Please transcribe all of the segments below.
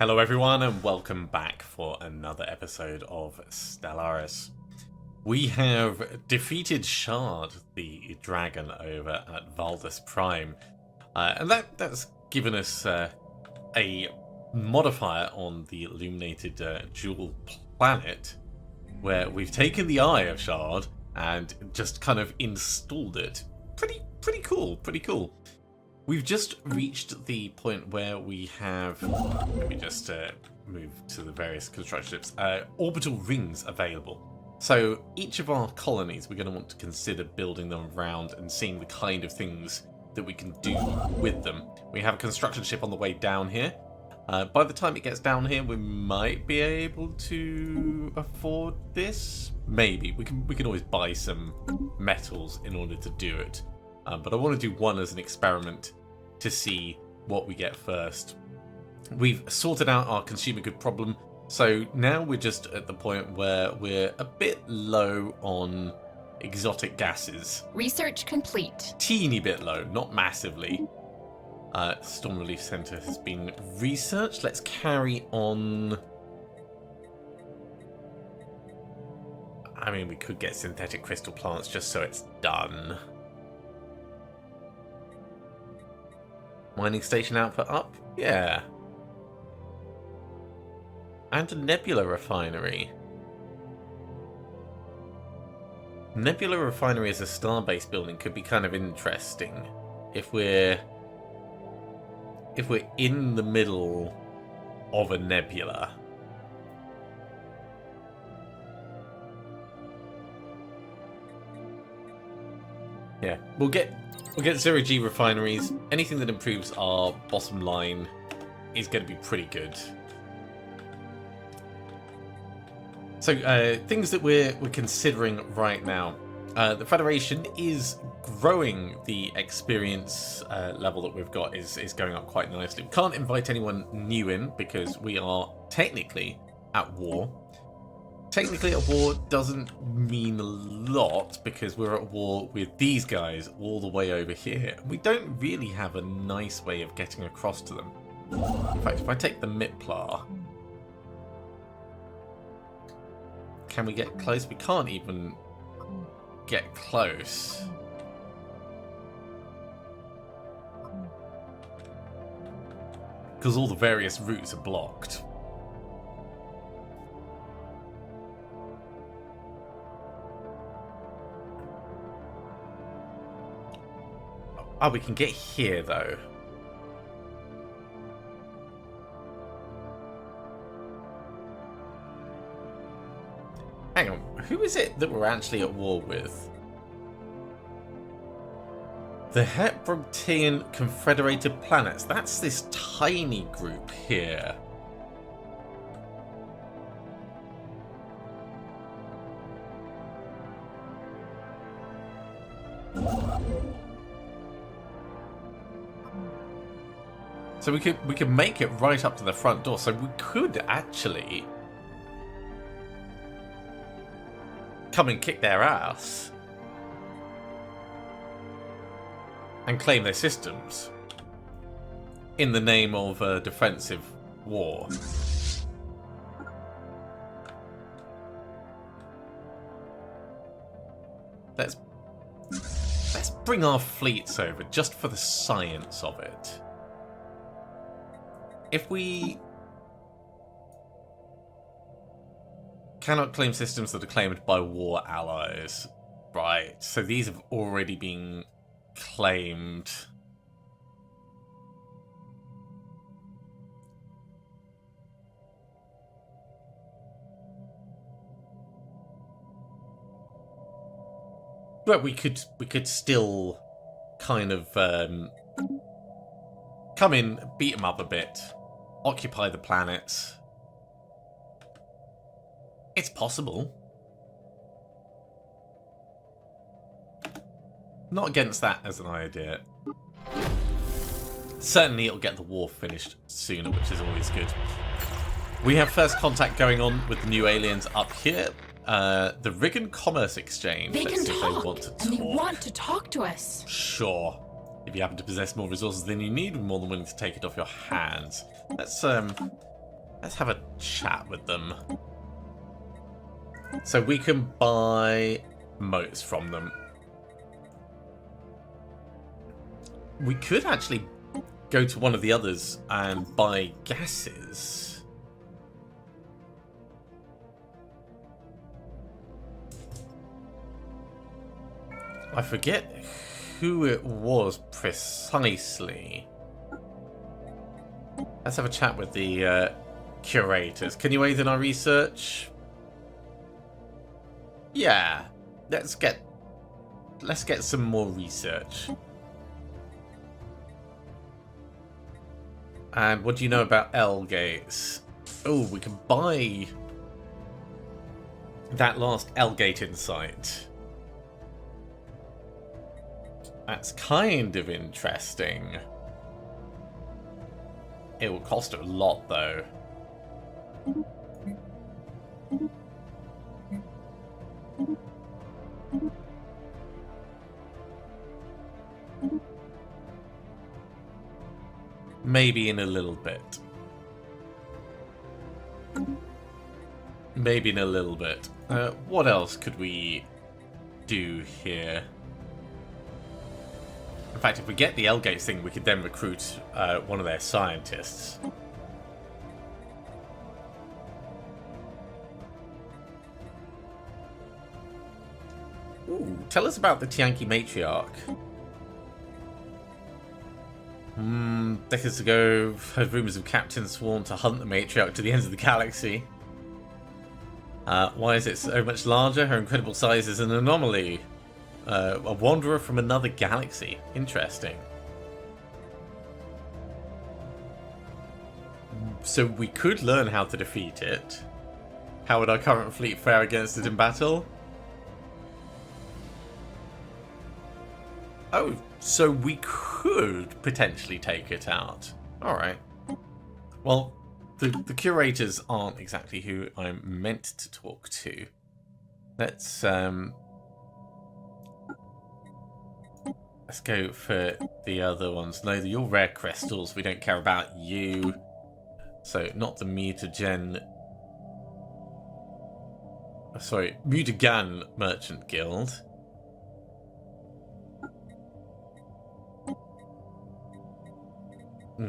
Hello everyone and welcome back for another episode of Stellaris. We have defeated Shard, the dragon, over at Valdus Prime. And that's given us a modifier on the illuminated jewel planet, where we've taken the eye of Shard and just kind of installed it. Pretty cool. We've just reached the point where we have, let me just move to the various construction ships, orbital rings available. So each of our colonies, we're going to want to consider building them around and seeing the kind of things that we can do with them. We have a construction ship on the way down here. By the time it gets down here, we might be able to afford this. Maybe. We can always buy some metals in order to do it. But I want to do one as an experiment to see what we get first. We've sorted out our consumer good problem, so now we're just at the point where we're a bit low on exotic gases. Research complete. Teeny bit low, not massively. Storm Relief Center has been researched. Let's carry on. I mean, we could get synthetic crystal plants just so it's done. Mining station output up? Yeah. And a nebula refinery. Nebula refinery as a star-based building could be kind of interesting if we're in the middle of a nebula. Yeah, we'll get zero-G refineries. Anything that improves our bottom line is going to be pretty good. So, things that we're considering right now. The Federation is growing. The experience level that we've got is going up quite nicely. We can't invite anyone new in because we are technically at war. Technically at war doesn't mean a lot because we're at war with these guys all the way over here. We don't really have a nice way of getting across to them. In fact, if I take the Mitplar, can we get close? We can't even get close. Because all the various routes are blocked. Oh, we can get here, though. Hang on, who is it that we're actually at war with? The Heprotean Confederated Planets. That's this tiny group here. So we could make it right up to the front door. So we could actually come and kick their ass and claim their systems in the name of a defensive war. Let's bring our fleets over just for the science of it. If we cannot claim systems that are claimed by war allies, right, so these have already been claimed. But we could still kind of come in, beat them up a bit, occupy the planets. It's possible. Not against that as an idea. Certainly it'll get the war finished sooner, which is always good. We have first contact going on with the new aliens up here. The Rigan Commerce Exchange. They Let's can see if talk, they want to talk. and they want to talk to us. Sure. If you happen to possess more resources than you need, we're more than willing to take it off your hands. Let's Let's have a chat with them. So we can buy motes from them. We could actually go to one of the others and buy gases. I forget who it was precisely. Let's have a chat with the curators. Can you aid in our research? Yeah, let's get some more research. And what do you know about L gates? Oh, we can buy that last L gate insight. That's kind of interesting. It will cost a lot, though. Maybe in a little bit. Maybe in a little bit. What else could we do here? In fact, if we get the L-Gates thing, we could then recruit one of their scientists. Ooh, tell us about the Tianki Matriarch. Decades ago, heard rumours of captains sworn to hunt the Matriarch to the ends of the galaxy. Why is it so much larger? Her incredible size is an anomaly. A wanderer from another galaxy. Interesting. So we could learn how to defeat it. How would our current fleet fare against it in battle? Oh, so we could potentially take it out. Alright. Well, the curators aren't exactly who I'm meant to talk to. Let's go for the other ones. No, you're rare crystals. We don't care about you. So, not the mutagen... Sorry, Mutagan Merchant Guild.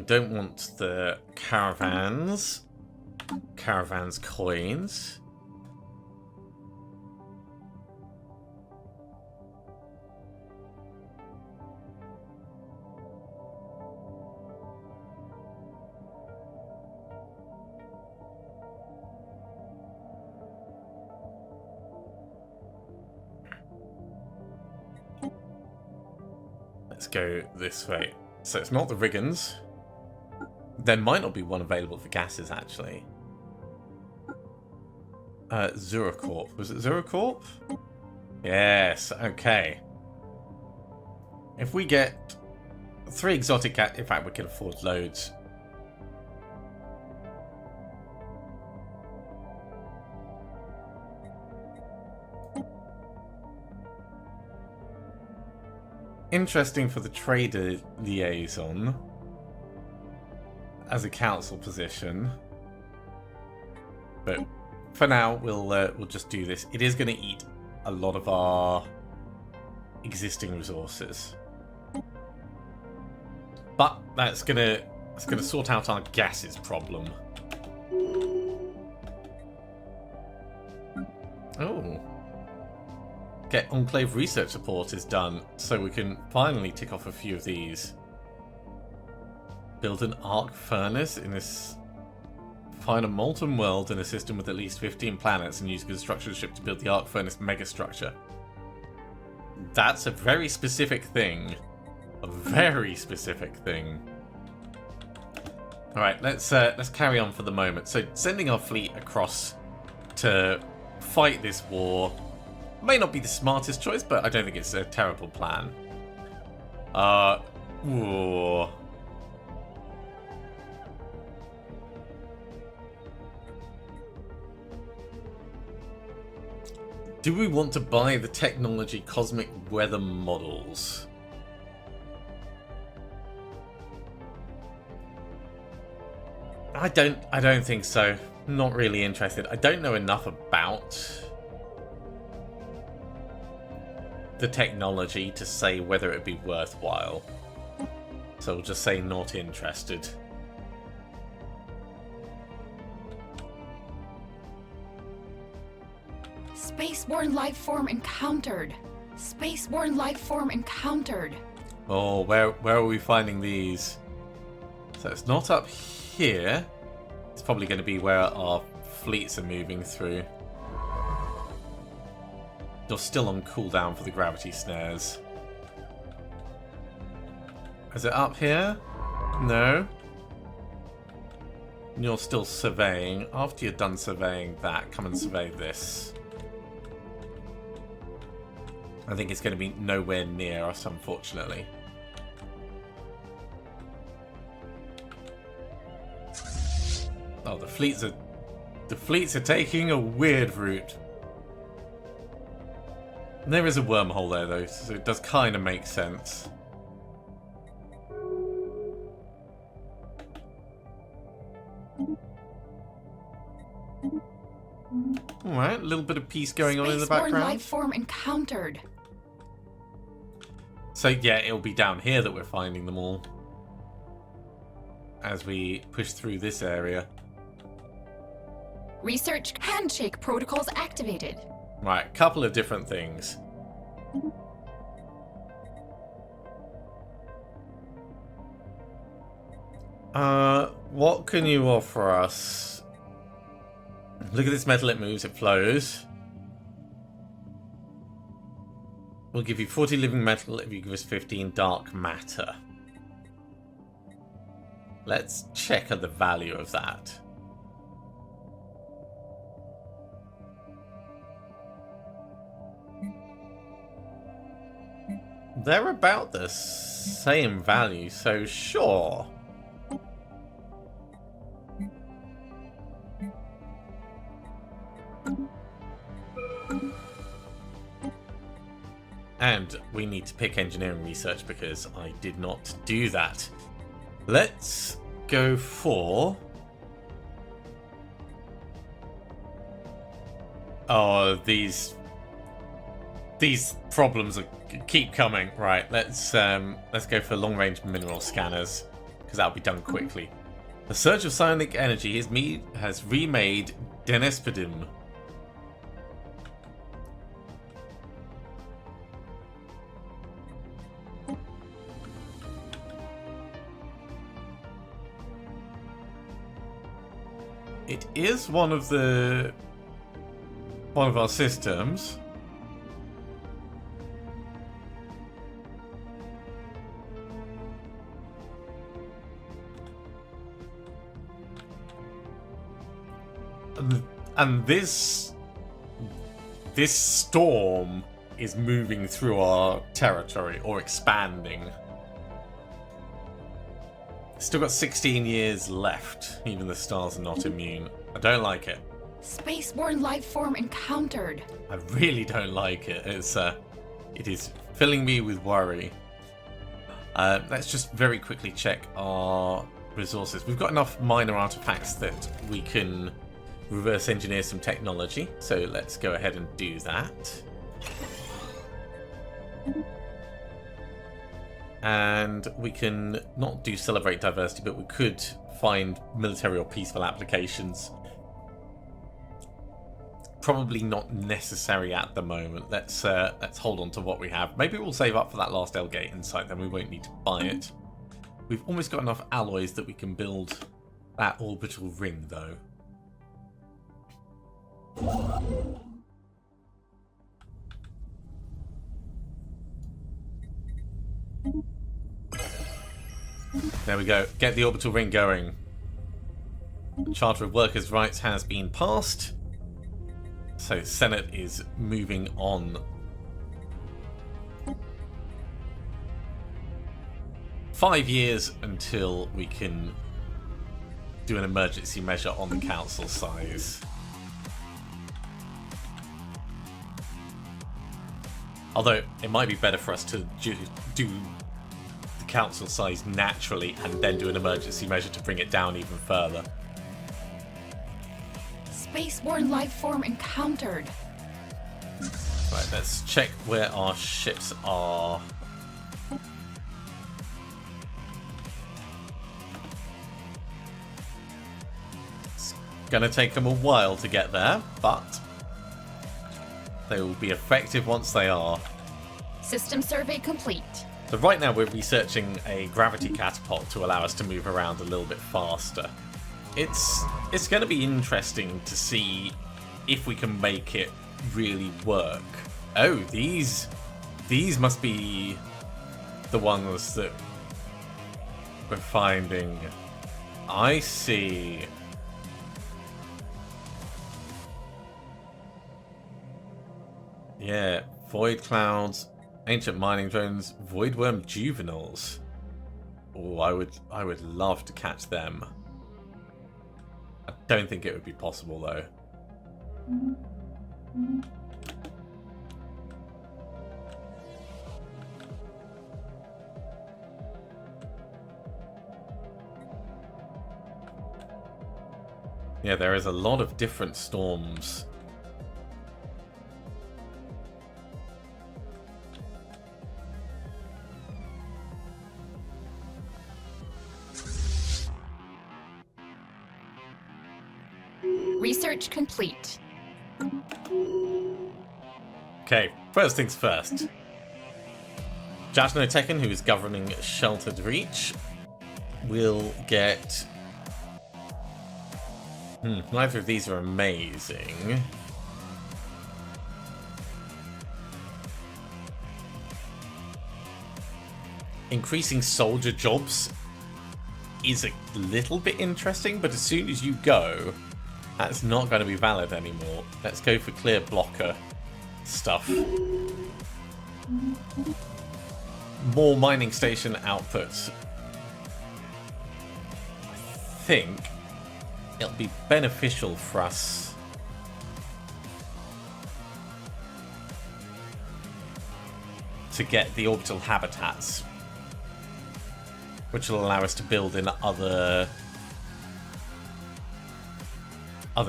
Don't want the caravans. Caravans coins. Let's go this way. So it's not the Riggans. There might not be one available for gases, actually. Zuracorp. Was it Zuracorp? Yes, okay. If we get 3 exotic gas... In fact, we can afford loads. Interesting for the trader liaison. As a council position, but for now we'll just do this. It is going to eat a lot of our existing resources, but that's gonna sort out our gases problem. Oh, get Enclave research support is done, so we can finally tick off a few of these. Build an arc furnace in this... Find a molten world in a system with at least 15 planets and use a construction ship to build the arc furnace megastructure. That's a very specific thing. A very specific thing. Alright, let's carry on for the moment. So, sending our fleet across to fight this war may not be the smartest choice, but I don't think it's a terrible plan. Ooh... Do we want to buy the technology cosmic weather models? I don't think so. Not really interested. I don't know enough about the technology to say whether it'd be worthwhile. So we'll just say not interested. Spaceborne life form encountered. Spaceborne life form encountered. Oh, where are we finding these? So it's not up here. It's probably going to be where our fleets are moving through. You're still on cooldown for the gravity snares. Is it up here? No. You're still surveying. After you're done surveying that, come and survey this. I think it's going to be nowhere near us, unfortunately. Oh, the fleets are taking a weird route. There is a wormhole there, though, so it does kind of make sense. Alright, a little bit of peace going on in the background. Life form encountered. So yeah, it'll be down here that we're finding them all. As we push through this area. Research handshake protocols activated. Right, a couple of different things. What can you offer us? Look at this metal, it moves, it flows. We'll give you 40 living metal if you give us 15 dark matter. Let's check at the value of that. They're about the same value, so sure. And we need to pick engineering research because I did not do that. Let's go for... Oh, these problems keep coming. Right, let's go for long-range mineral scanners because that'll be done quickly. The surge of psionic energy has remade Denespedium. It is one of our systems. And this storm is moving through our territory, or expanding. Still got 16 years left. Even the stars are not immune. I don't like it. Spaceborne life form encountered. I really don't like it. It is filling me with worry. Let's just very quickly check our resources. We've got enough minor artifacts that we can reverse engineer some technology. So let's go ahead and do that. And we can not do celebrate diversity, but we could find military or peaceful applications. Probably not necessary at the moment. Let's hold on to what we have. Maybe we'll save up for that last L-Gate insight, then we won't need to buy it. We've almost got enough alloys that we can build that orbital ring, though. There we go. Get the orbital ring going. The Charter of Workers' Rights has been passed. So Senate is moving on. 5 years until we can do an emergency measure on the council size. Although it might be better for us to do the council size naturally and then do an emergency measure to bring it down even further. Spaceborne life form encountered. Right, let's check where our ships are. It's gonna take them a while to get there, but they will be effective once they are. System survey complete. So right now we're researching a gravity catapult to allow us to move around a little bit faster. It's going to be interesting to see if we can make it really work. Oh, these must be the ones that we're finding. I see. Yeah, void clouds, ancient mining drones, voidworm juveniles. Oh, I would love to catch them. I don't think it would be possible though. Yeah, there is a lot of different storms. Research complete. Okay, first things first. Jasno Tekken, who is governing Sheltered Reach, will get... neither of these are amazing. Increasing soldier jobs is a little bit interesting, but as soon as you go, that's not going to be valid anymore. Let's go for clear blocker stuff. More mining station output. I think it'll be beneficial for us to get the orbital habitats, which will allow us to build in other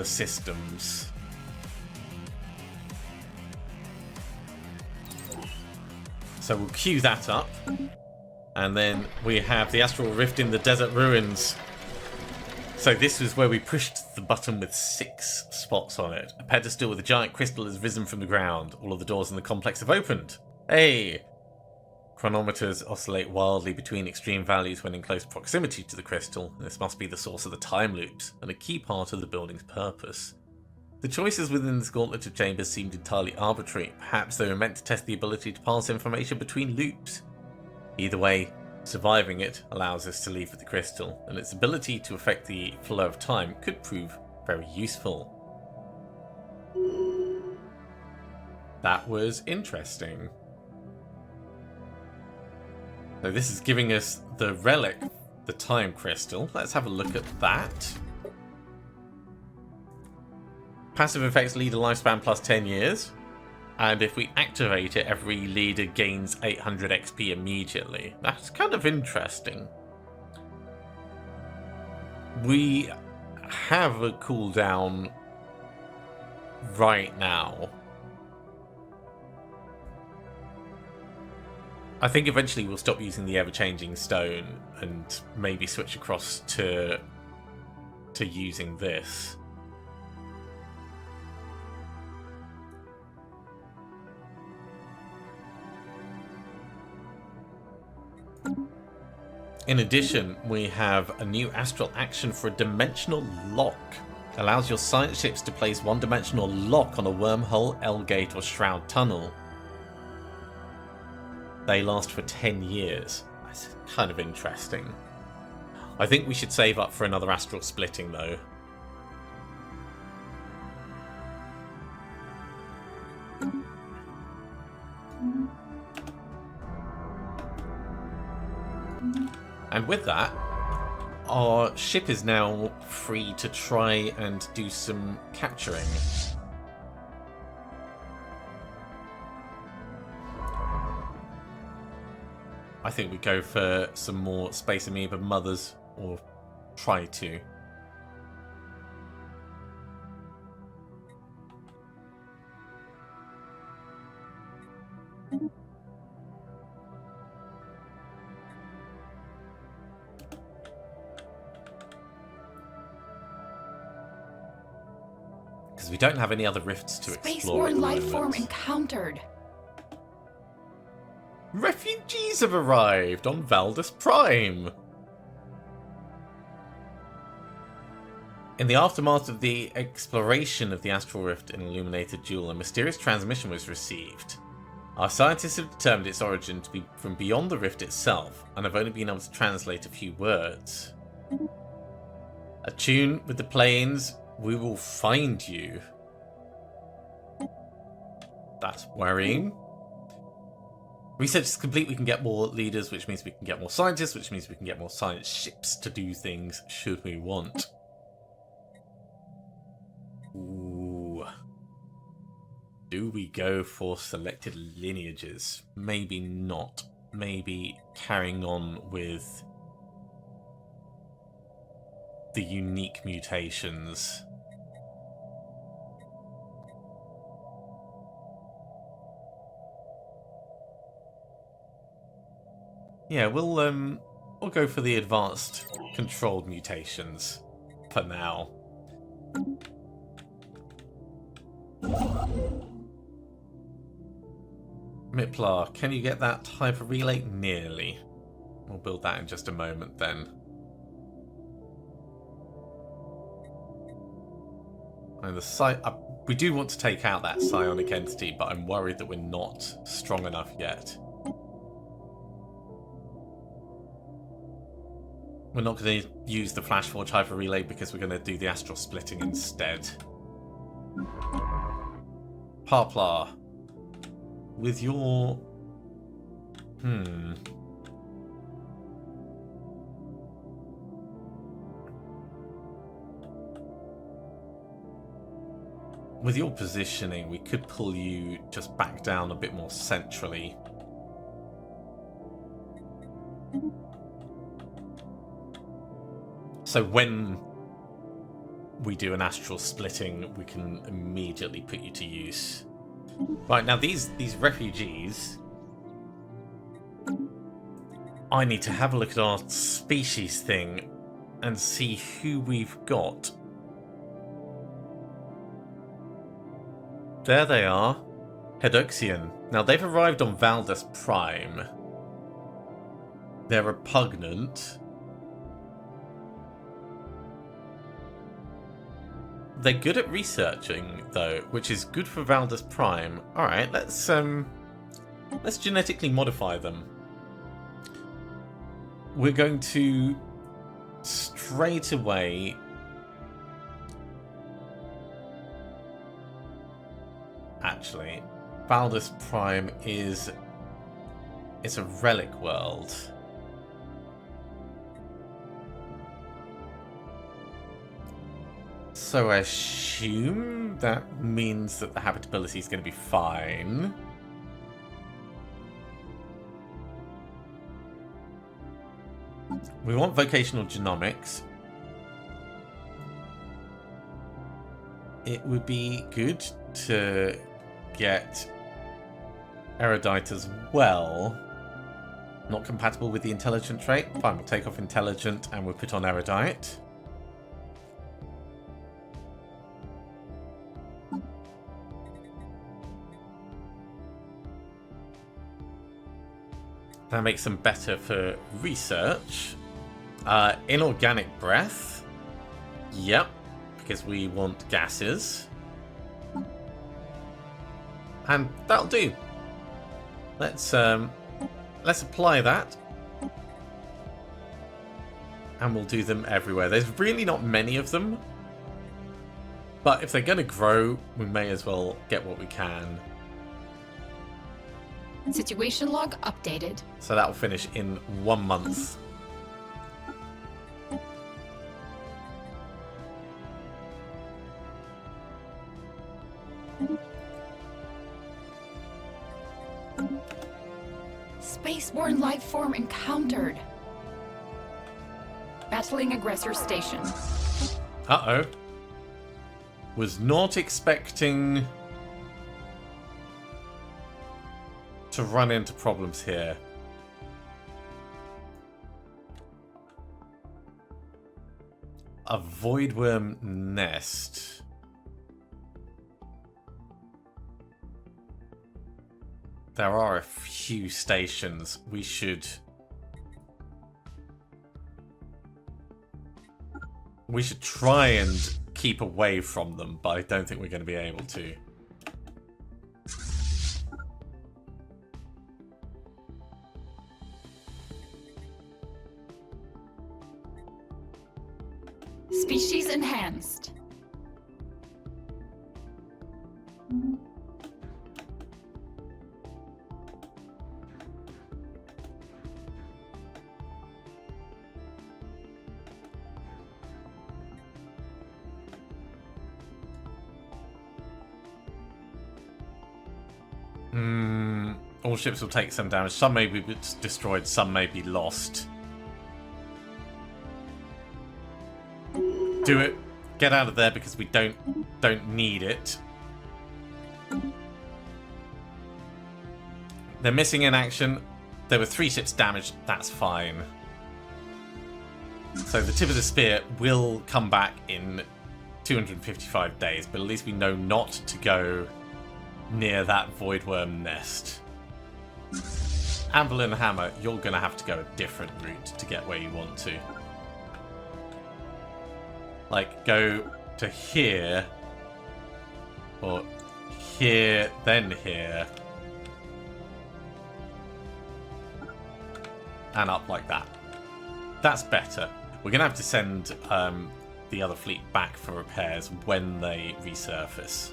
systems. So we'll queue that up. And then we have the Astral Rift in the Desert Ruins. So this was where we pushed the button with 6 spots on it. A pedestal with a giant crystal has risen from the ground. All of the doors in the complex have opened. Hey! Chronometers oscillate wildly between extreme values when in close proximity to the crystal. This must be the source of the time loops, and a key part of the building's purpose. The choices within this gauntlet of chambers seemed entirely arbitrary. Perhaps they were meant to test the ability to pass information between loops. Either way, surviving it allows us to leave with the crystal, and its ability to affect the flow of time could prove very useful. That was interesting. So this is giving us the relic, the time crystal. Let's have a look at that. Passive effects leader lifespan plus 10 years. And if we activate it, every leader gains 800 XP immediately. That's kind of interesting. We have a cooldown right now. I think eventually we'll stop using the ever-changing stone and maybe switch across to using this. In addition, we have a new astral action for a dimensional lock. Allows your science ships to place one-dimensional lock on a wormhole, L-gate, or shroud tunnel. They last for 10 years. That's kind of interesting. I think we should save up for another astral splitting, though. And with that, our ship is now free to try and do some capturing. I think we go for some more Space Amoeba mothers, or try to. because we don't have any other rifts to explore at the Spaceborne life form moment. encountered. Refugees have arrived on Valdus Prime! In the aftermath of the exploration of the astral rift in Illuminated Jewel, a mysterious transmission was received. Our scientists have determined its origin to be from beyond the rift itself, and have only been able to translate a few words. Attune with the planes, we will find you. That's worrying. Research is complete, we can get more leaders, which means we can get more scientists, which means we can get more science ships to do things should we want. Ooh. Do we go for selected lineages? Maybe not. Maybe carrying on with the unique mutations. Yeah, we'll go for the advanced controlled mutations for now. Miplar, can you get that hyper relay? Nearly. We'll build that in just a moment then. And the we do want to take out that psionic entity, but I'm worried that we're not strong enough yet. We're not going to use the Flash Forge Hyper Relay because we're going to do the Astral Splitting instead. Parplar. With your... With your positioning, we could pull you just back down a bit more centrally. So when we do an astral splitting, we can immediately put you to use. Right, now these refugees... I need to have a look at our species thing and see who we've got. There they are. Hedoxian. Now they've arrived on Valdus Prime. They're repugnant. They're good at researching, though, which is good for Valdus Prime. Alright, let's genetically modify them. We're going to straight away actually, Valdus Prime is it's a relic world. So I assume that means that the habitability is going to be fine. We want vocational genomics. It would be good to get erudite as well. Not compatible with the intelligent trait. Fine, we'll take off intelligent and we'll put on erudite. That makes them better for research. Inorganic breath. Yep, because we want gases. And that'll do. Let's apply that. And we'll do them everywhere. There's really not many of them. But if they're going to grow, we may as well get what we can. Situation log updated. So that'll finish in 1 month. Spaceborne life form encountered. Battling aggressor station. Uh-oh. Was not expecting to run into problems here. A voidworm nest. there are a few stations. We should try and keep away from them, but I don't think we're going to be able to. Species enhanced. All ships will take some damage. Some may be destroyed, some may be lost. Do it. Get out of there because we don't need it. They're missing in action. There were 3 ships damaged. That's fine. So the tip of the spear will come back in 255 days, but at least we know not to go near that voidworm nest. Anvil and Hammer, you're going to have to go a different route to get where you want to. Like, go to here, or here, then here, and up like that. That's better. We're going to have to send the other fleet back for repairs when they resurface.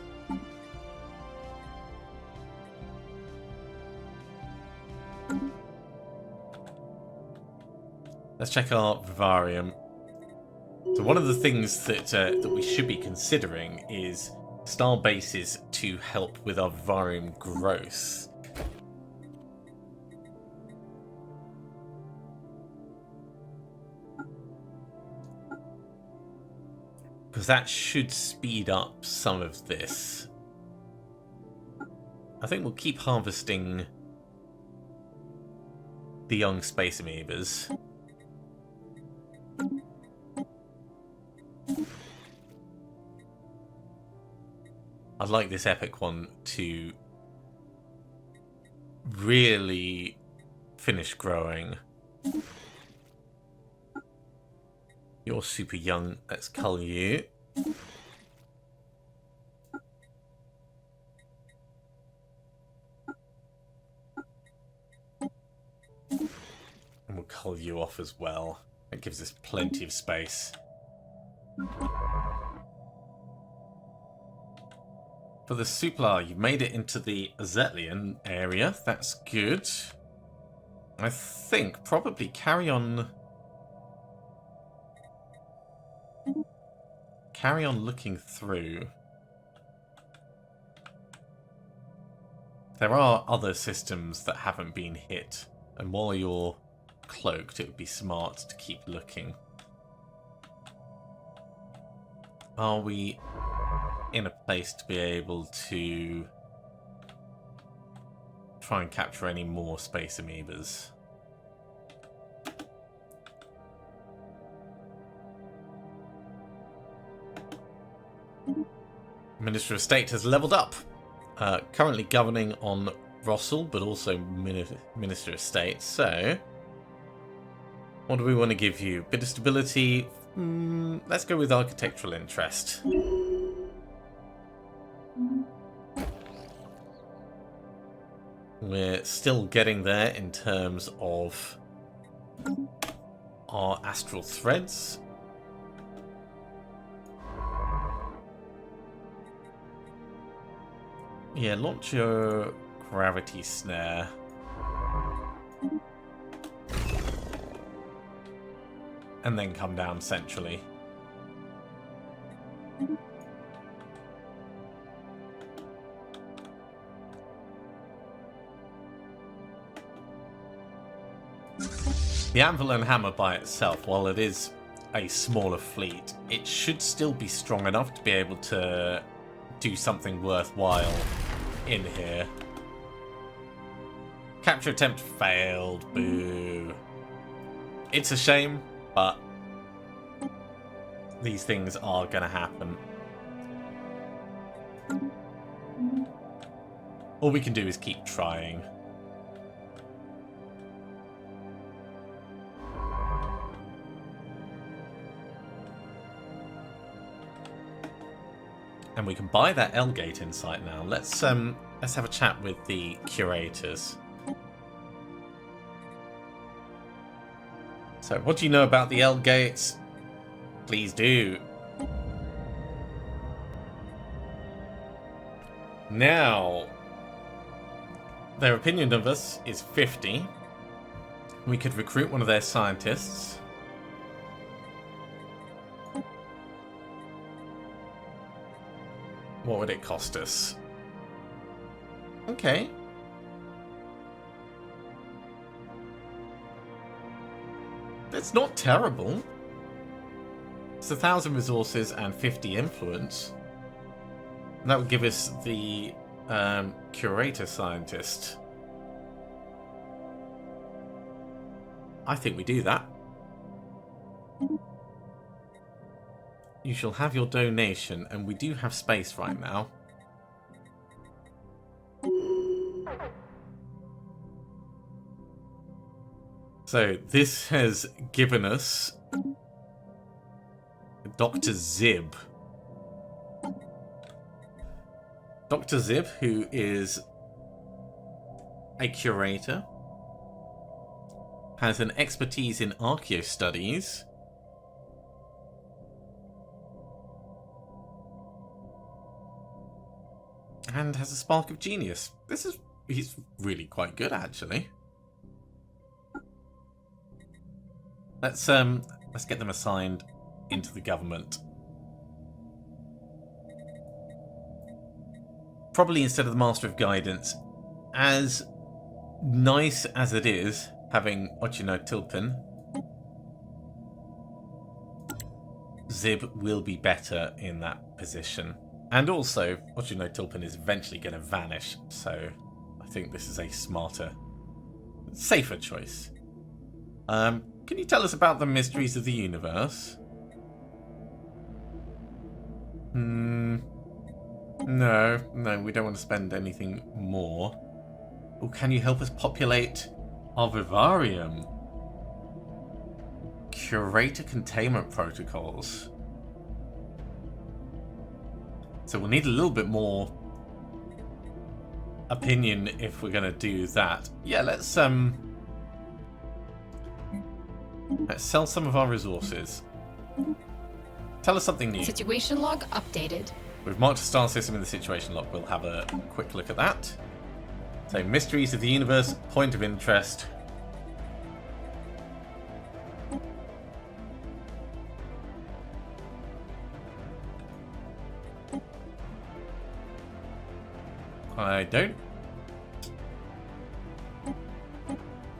Let's check our vivarium. So one of the things that we should be considering is star bases to help with our vivarium growth. Because that should speed up some of this. I think we'll keep harvesting the young space amoebas. I'd like this epic one to really finish growing. You're super young. Let's cull you. And we'll cull you off as well. That gives us plenty of space. For the Suplar, you've made it into the Zetlian area. That's good. I think probably carry on looking through. There are other systems that haven't been hit, and while you're cloaked, it would be smart to keep looking. Are we in a place to be able to try and capture any more space amoebas? Minister of State has leveled up. Currently governing on Rossel, but also Minister of State. So, what do we want to give you? Bit of stability. Let's go with architectural interest. We're still getting there in terms of our astral threads. Yeah, launch your gravity snare. And then come down centrally. The Anvil and Hammer by itself, while it is a smaller fleet, it should still be strong enough to be able to do something worthwhile in here. Capture attempt failed. Boo. It's a shame, but these things are going to happen. All we can do is keep trying. And we can buy that L-Gate insight now. Let's have a chat with the curators. So, what do you know about the L-Gates? Please do. Now, their opinion of us is 50. We could recruit one of their scientists. What would it cost us? Okay. It's not terrible. It's 1,000 resources and 50 influence. And that would give us the curator scientist. I think we do that. You shall have your donation, and we do have space right now. So this has given us Dr. Zib. Dr. Zib, who is a curator, has an expertise in archaeo studies, and has a spark of genius. He's really quite good, actually. Let's get them assigned into the government. Probably instead of the Master of Guidance. As nice as it is having Ochino-Tilpin, Zib will be better in that position. And also, Ochino-Tilpin is eventually going to vanish, so I think this is a smarter, safer choice. Can you tell us about the mysteries of the universe? No, we don't want to spend anything more. Or can you help us populate our vivarium? Curator containment protocols. So we'll need a little bit more opinion if we're going to do that. Yeah, let's sell some of our resources. Tell us something new. Situation log updated. We've marked a star system in the situation log. We'll have a quick look at that. So, mysteries of the universe, point of interest.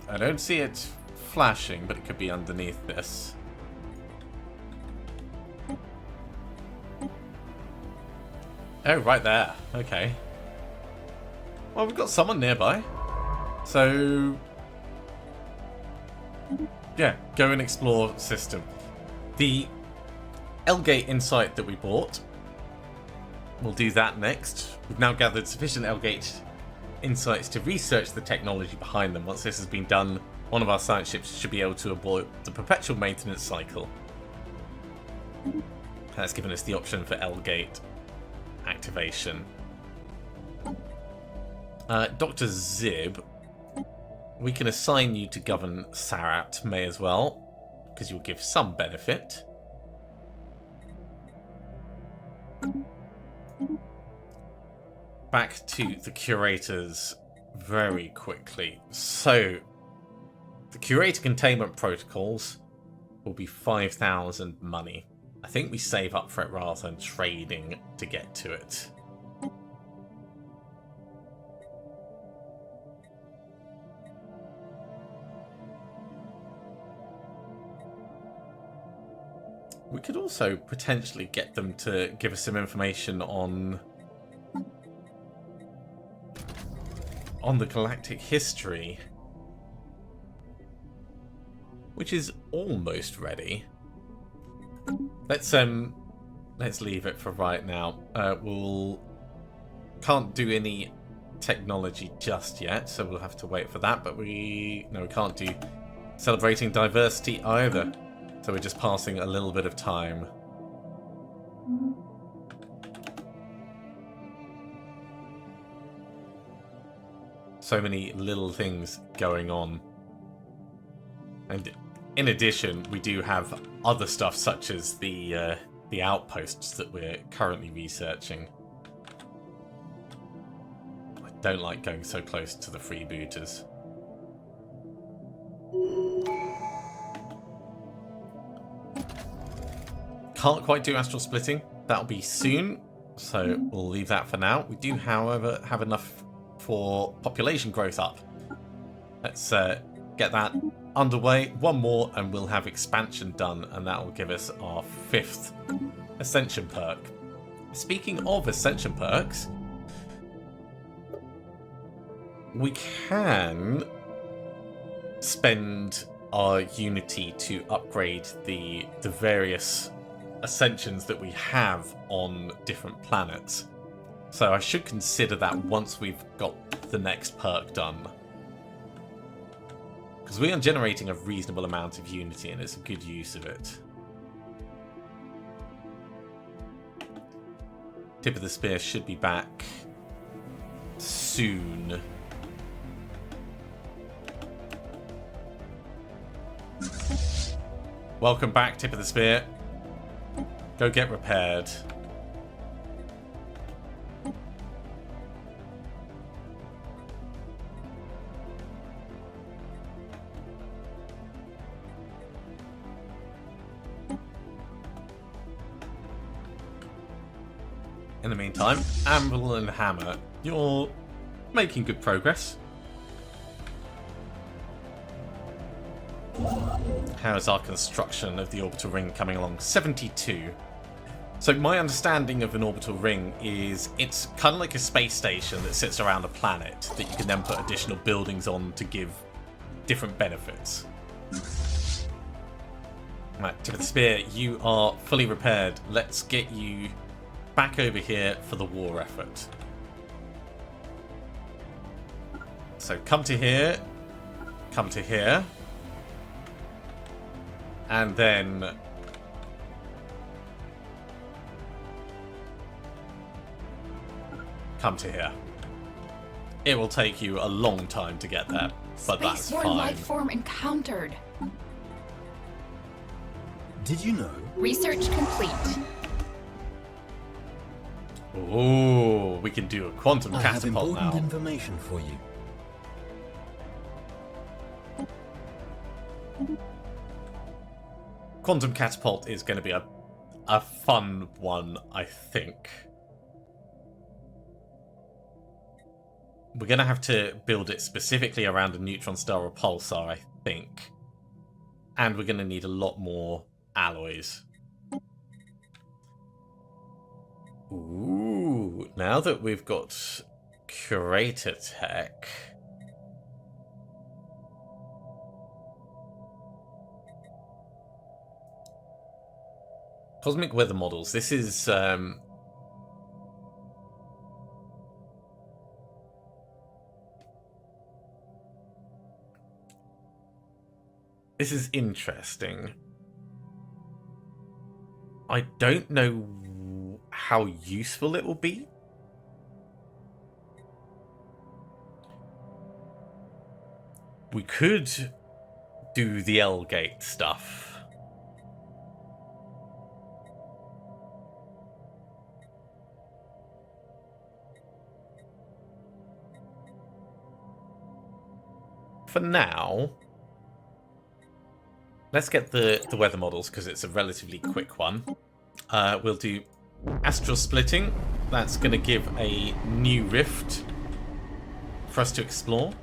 I don't see it flashing, but it could be underneath this. Oh, right there. Okay. Well, we've got someone nearby. So, yeah, go and explore system. The L-Gate insight that we bought, we'll do that next. We've now gathered sufficient L-Gate insights to research the technology behind them. Once this has been done, one of our science ships should be able to abort the perpetual maintenance cycle. That's given us the option for L-Gate activation. Dr. Zib, we can assign you to govern Sarat, may as well, because you'll give some benefit. Back to the curators very quickly. So, the curator containment protocols will be 5,000 money. I think we save up for it rather than trading to get to it. We could also potentially get them to give us some information on the galactic history, which is almost ready. Let's leave it for right now. Can't do any technology just yet, so we'll have to wait for that. But we can't do celebrating diversity either. So we're just passing a little bit of time. So many little things going on. And in addition, we do have other stuff such as the outposts that we're currently researching. I don't like going so close to the freebooters. Can't quite do astral splitting. That'll be soon, so we'll leave that for now. We do, however, have enough for population growth up. Let's get that underway. One more and we'll have expansion done, and that will give us our 5th ascension perk. Speaking of ascension perks, we can spend our unity to upgrade the various ascensions that we have on different planets. So I should consider that once we've got the next perk done. Because we are generating a reasonable amount of unity and it's a good use of it. Tip of the Spear should be back soon. Welcome back, Tip of the Spear. Go get repaired. In the meantime, Anvil and Hammer, you're making good progress. How is our construction of the orbital ring coming along? 72. So my understanding of an orbital ring is it's kind of like a space station that sits around a planet that you can then put additional buildings on to give different benefits. Right, Tip of the Spear, you are fully repaired. Let's get you back over here for the war effort. So come to here, and then come to here. It will take you a long time to get there, but that's fine. Spaceborne life form encountered. Did you know? Research complete. Oh, we can do a quantum I have catapult important now. information for you. Quantum catapult is going to be a fun one, I think. We're going to have to build it specifically around a neutron star or pulsar, I think. And we're going to need a lot more alloys. Ooh, now that we've got curator tech, cosmic weather models. This is this is interesting. I don't know how useful it will be. We could do the L-gate stuff. For now, let's get the weather models because it's a relatively quick one. We'll do astral splitting. That's going to give a new rift for us to explore.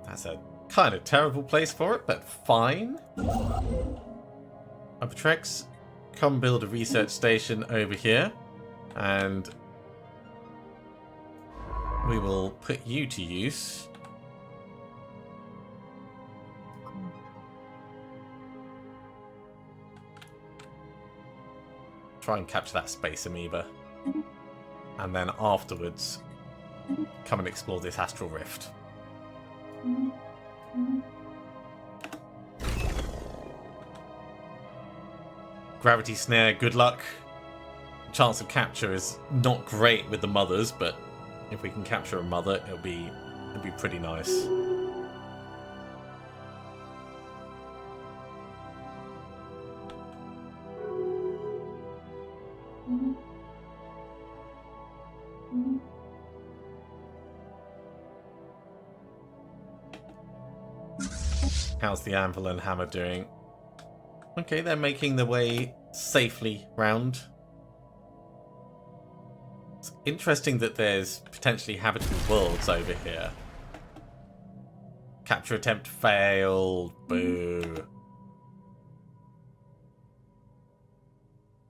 That's a kind of terrible place for it, but fine. Uptrex, come build a research station over here, and we will put you to use. Try and capture that space amoeba. And then afterwards, come and explore this astral rift. Gravity snare, good luck. chance of capture is not great with the mothers, but if we can capture a mother, it'll be pretty nice. How's the anvil and hammer doing? Okay, they're making their way safely round. It's interesting that there's potentially habitable worlds over here. Capture attempt failed. Boo.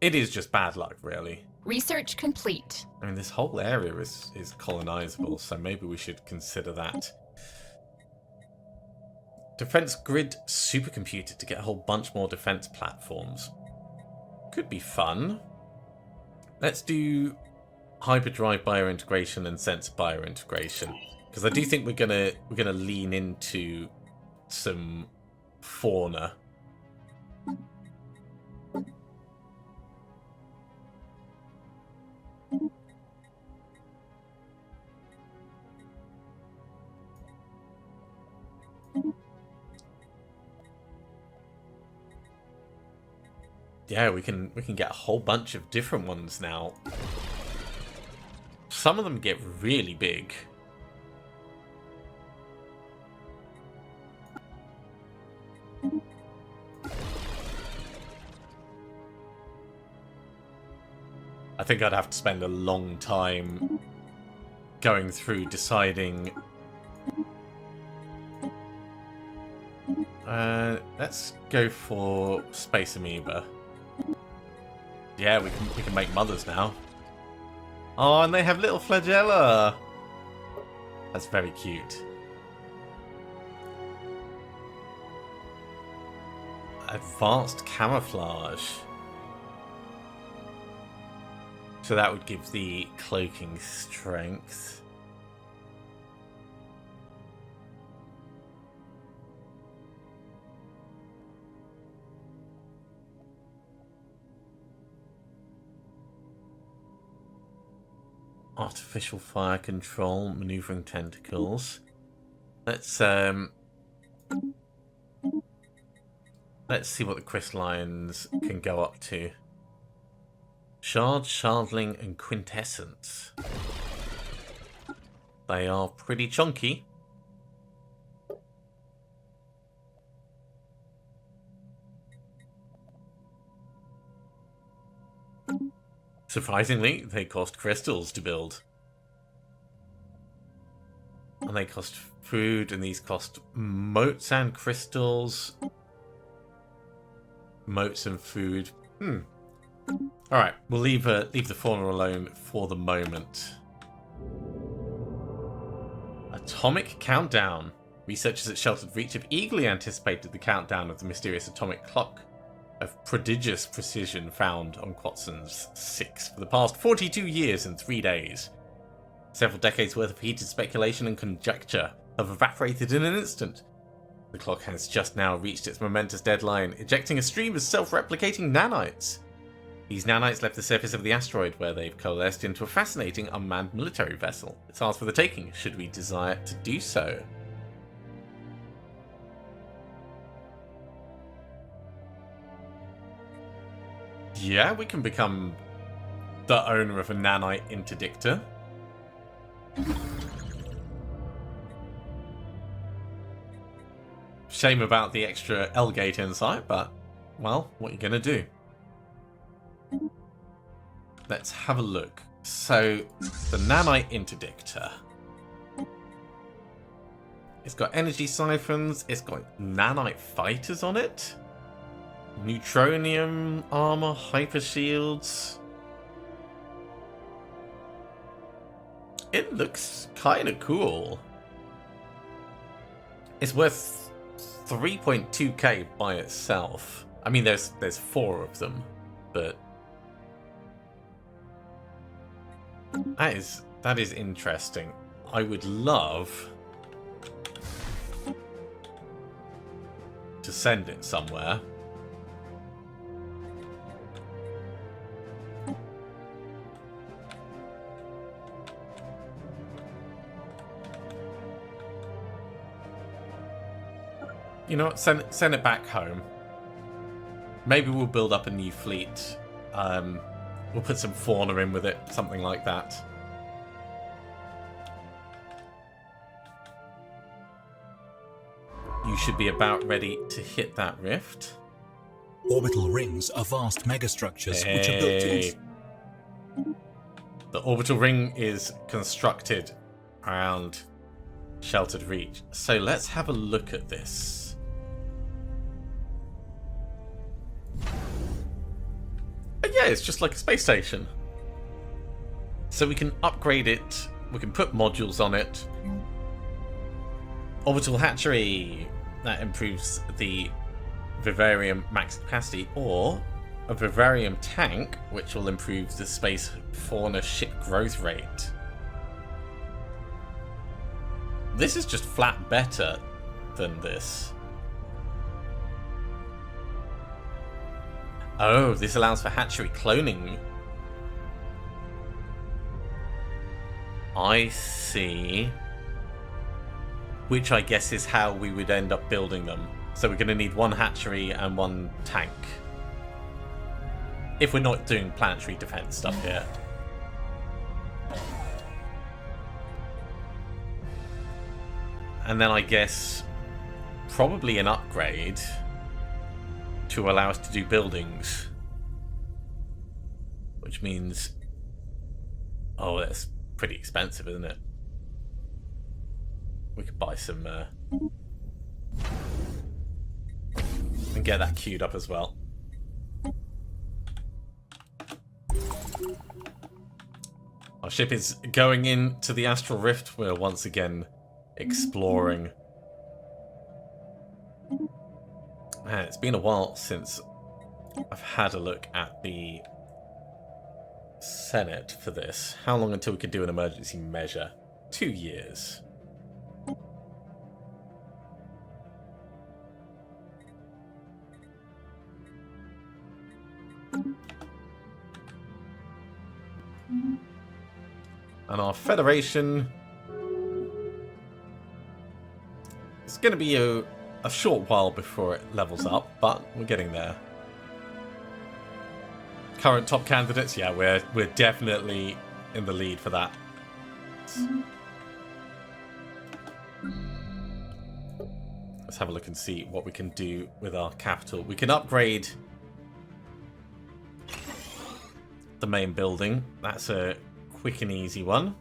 It is just bad luck, really. Research complete. I mean, this whole area is colonizable, so maybe we should consider that. Defense grid supercomputer to get a whole bunch more defense platforms. Could be fun. Let's do hyperdrive biointegration and sensor biointegration, because I do think we're gonna lean into some fauna. Yeah, we can get a whole bunch of different ones now. Some of them get really big. I think I'd have to spend a long time going through deciding. Let's go for Space Amoeba. Yeah, we can make mothers now. Oh, and they have little flagella. That's very cute. Advanced camouflage. So that would give the cloaking strength. Artificial fire control, maneuvering tentacles. Let's see what the crystallines can go up to. Shard, shardling, and quintessence. They are pretty chunky. Surprisingly, they cost crystals to build. And they cost food, and these cost motes and crystals. Motes and food. Alright, we'll leave the fauna alone for the moment. Atomic countdown. Researchers at Sheltered Reach have eagerly anticipated the countdown of the mysterious atomic clock of prodigious precision found on Quatson's 6 for the past 42 years and 3 days. Several decades worth of heated speculation and conjecture have evaporated in an instant. The clock has just now reached its momentous deadline, ejecting a stream of self-replicating nanites. These nanites left the surface of the asteroid, where they've coalesced into a fascinating unmanned military vessel. It's ours for the taking, should we desire to do so. Yeah, we can become the owner of a nanite interdictor. Shame about the extra L-gate insight, but, well, what are you going to do? Let's have a look. So, the nanite interdictor. It's got energy siphons, it's got nanite fighters on it. Neutronium armor, hyper shields. It looks kind of cool. It's worth 3.2k by itself. I mean, there's 4 of them, but that is interesting. I would love to send it somewhere. You know what? Send it back home. Maybe we'll build up a new fleet. We'll put some fauna in with it, something like that. You should be about ready to hit that rift. Orbital rings are vast megastructures which are built in. The orbital ring is constructed around Sheltered Reach. So let's have a look at this. But yeah, it's just like a space station. So we can upgrade it. We can put modules on it. Orbital hatchery. That improves the vivarium max capacity, or a vivarium tank, which will improve the space fauna ship growth rate. This is just flat better than this. Oh, this allows for hatchery cloning. I see. Which I guess is how we would end up building them. So we're going to need one hatchery and one tank. If we're not doing planetary defense stuff here. And then I guess probably an upgrade to allow us to do buildings. Which means... Oh, that's pretty expensive, isn't it? We could buy some... and get that queued up as well. Our ship is going into the Astral Rift. We're once again exploring. Man, it's been a while since I've had a look at the Senate for this. How long until we can do an emergency measure? 2 years. And our Federation... It's going to be a short while before it levels up, but we're getting there. Current top candidates, yeah, we're definitely in the lead for that. Let's have a look and see what we can do with our capital. We can upgrade the main building. That's a quick and easy one.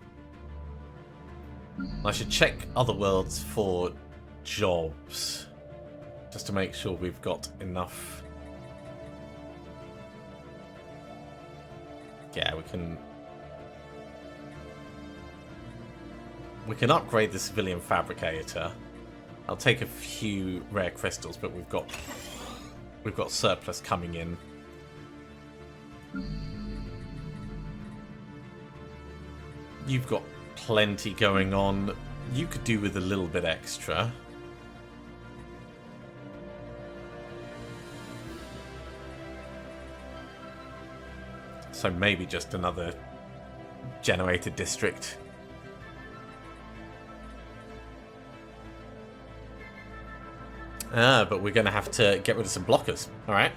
I should check other worlds for jobs, just to make sure we've got enough. Yeah, we can upgrade the civilian fabricator. I'll take a few rare crystals, but we've got surplus coming in. You've got plenty going on. You could do with a little bit extra. So maybe just another generated district. But we're going to have to get rid of some blockers. Alright.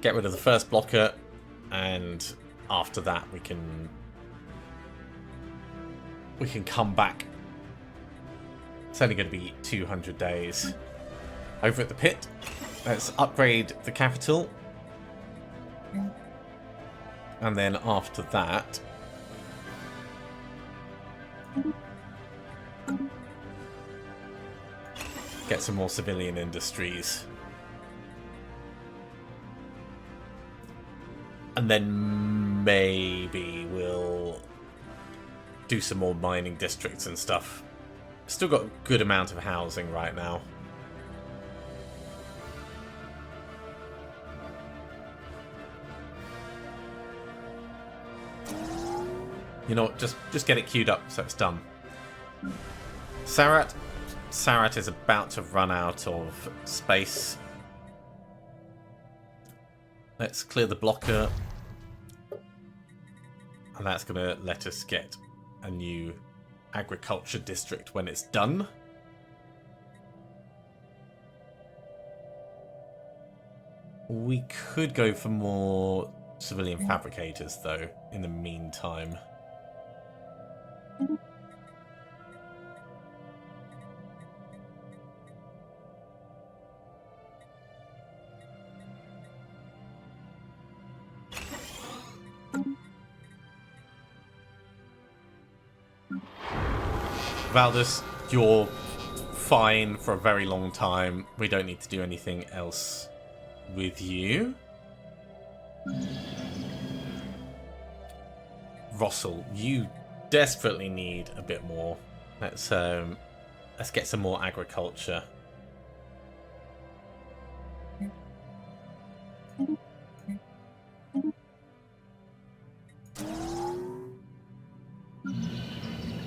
Get rid of the first blocker, and after that we can come back. It's only going to be 200 days. Over at the pit, let's upgrade the capital. And then after that, get some more civilian industries. And then maybe we'll do some more mining districts and stuff. Still got a good amount of housing right now. You know what, just get it queued up so it's done. Sarat is about to run out of space. Let's clear the blocker. And that's going to let us get a new agriculture district when it's done. We could go for more civilian fabricators, though, in the meantime. Valdus, you're fine for a very long time. We don't need to do anything else with you. Russell, you desperately need a bit more. Let's get some more agriculture.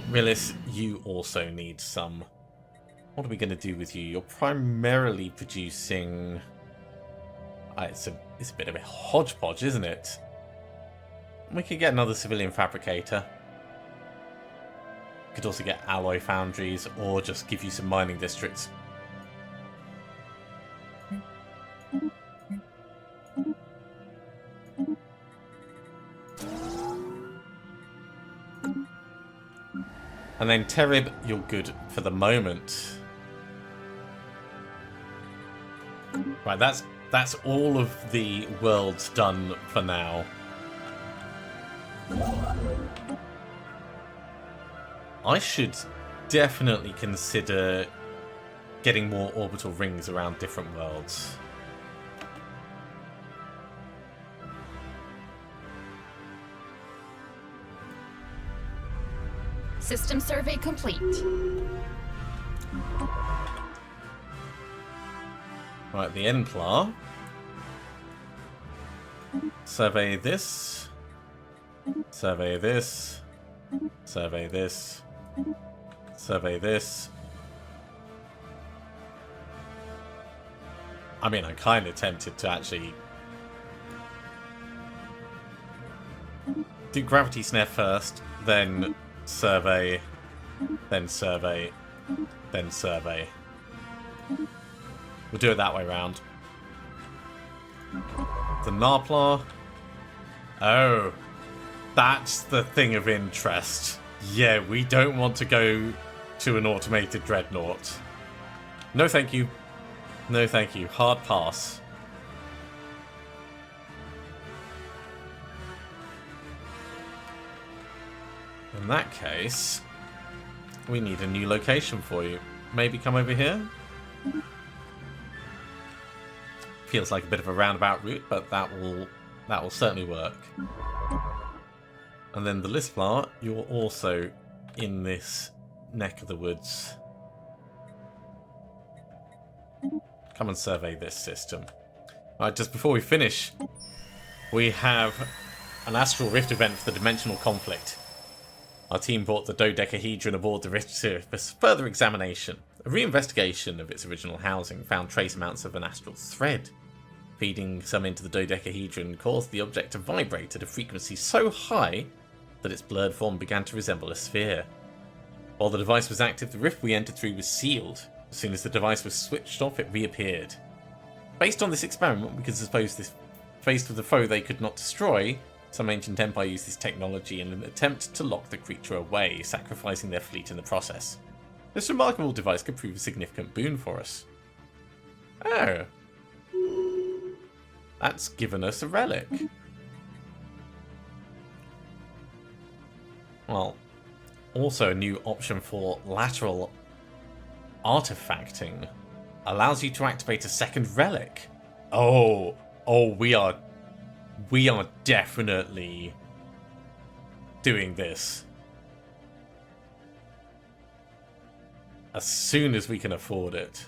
Willis, you also need some. What are we going to do with you? You're primarily producing... it's a bit of a hodgepodge, isn't it? We could get another civilian fabricator. Could also get alloy foundries, or just give you some mining districts. And then Terib, you're good for the moment. Right, that's all of the worlds done for now. I should definitely consider getting more orbital rings around different worlds. System survey complete. Right, the Enplar. Survey this. Survey this. Survey this. Survey this. I mean, I'm kind of tempted to actually do gravity snare first, then survey, then survey, then survey. We'll do it that way round. The Narplar. Oh, that's the thing of interest. Yeah, we don't want to go to an automated dreadnought. No thank you. No thank you. Hard pass. In that case, we need a new location for you. Maybe come over here? Feels like a bit of a roundabout route, but that will certainly work. And then the Lisplar, you're also in this neck of the woods. Come and survey this system. Alright, just before we finish, we have an astral rift event for the dimensional conflict. Our team brought the dodecahedron aboard the rift surface for further examination. A reinvestigation of its original housing found trace amounts of an astral thread. Feeding some into the dodecahedron caused the object to vibrate at a frequency so high that its blurred form began to resemble a sphere. While the device was active, the rift we entered through was sealed. As soon as the device was switched off, it reappeared. Based on this experiment, we could suppose this, faced with a foe they could not destroy, some ancient empire used this technology in an attempt to lock the creature away, sacrificing their fleet in the process. This remarkable device could prove a significant boon for us. Oh. That's given us a relic. Well, also a new option for lateral artifacting allows you to activate a second relic. Oh, we are definitely doing this as soon as we can afford it.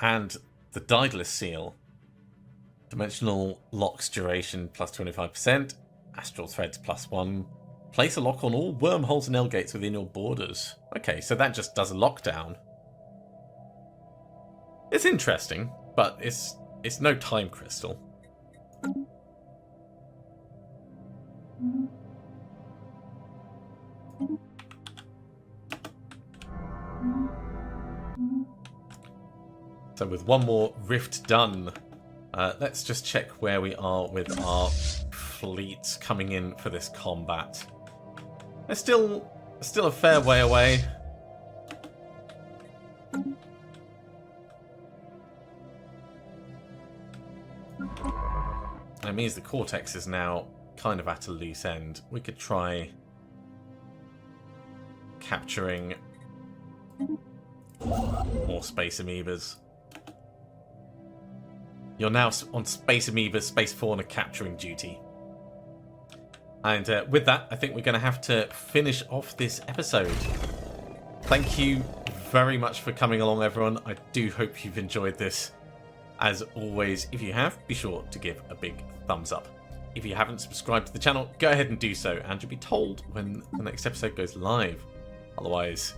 And the Daedalus seal. Dimensional locks duration plus 25%. Astral threads plus 1. Place a lock on all wormholes and L gates within your borders. Okay, so that just does a lockdown. It's interesting, but it's no time crystal. So with one more rift done, let's just check where we are with our fleets coming in for this combat. They're still a fair way away. That means the Cortex is now kind of at a loose end. We could try capturing more Space Amoebas. You're now on Space Amoeba, Space Fauna capturing duty. And with that, I think we're going to have to finish off this episode. Thank you very much for coming along, everyone. I do hope you've enjoyed this. As always, if you have, be sure to give a big thumbs up. If you haven't subscribed to the channel, go ahead and do so, and you'll be told when the next episode goes live. Otherwise,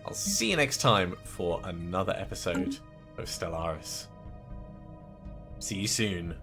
I'll see you next time for another episode of Stellaris. See you soon.